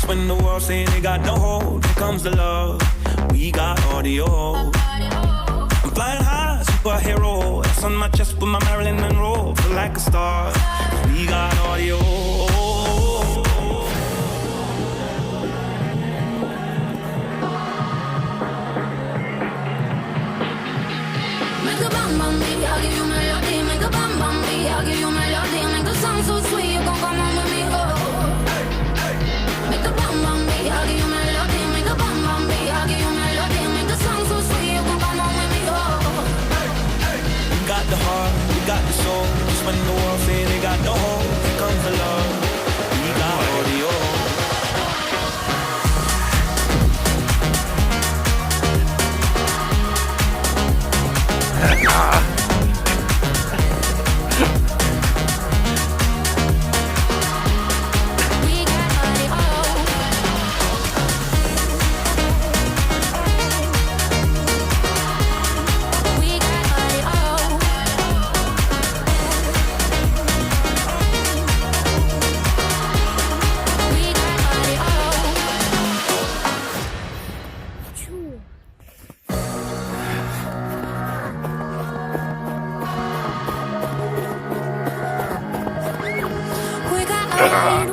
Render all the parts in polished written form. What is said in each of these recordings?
When the world saying they got no hold, here comes the love. We got audio. I'm flying high, superhero. It's on my chest with my Marilyn Monroe. Feel like a star. We got audio. Make the bam bam beat, I'll give you melody. Make the bam bam beat, I'll give you melody. Make the song so sweet, you gon' come on with me, oh. Make the bam bam beat, I'll give you melody. Make the bam bam beat, I'll give you melody. Make the song so sweet, you gon' come on with me, oh. We got the heart, we got the soul. Just when the world say they got no hope, here comes the love. We got audio.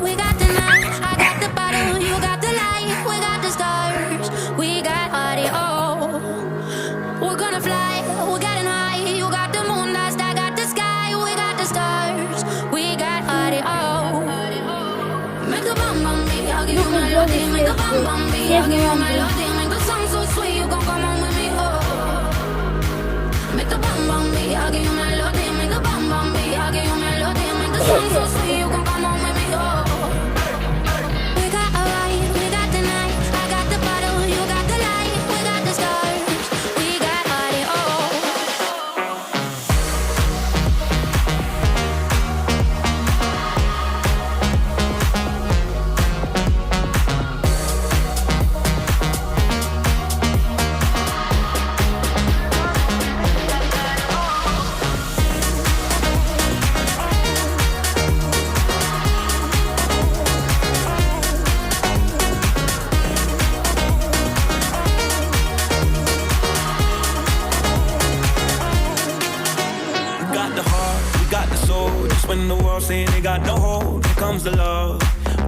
We got the night, I got the bottle, you got the light, we got the stars, we got audio. We're gonna fly, we're getting high, you got the moon, I got the sky, we got the stars, we got audio. Make the bam bam beat, I'll give you melody, make the bam bam beat, I'll give you melody, make the song so sweet, you gon' come on with me, oh. Make the bam bam beat, I'll give you melody, make the bam bam beat, I'll give you melody, make the song so sweet, you gon' come on with me, oh. We got a ride, we got the night, I got the bottle, you got the light, we got the stars, we got audio. When the world saying they got no hold, here comes the love.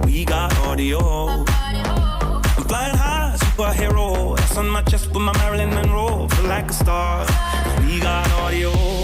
We got audio. I'm flying high, superhero. It's on my chest with my Marilyn Monroe. Feel like a star. We got audio.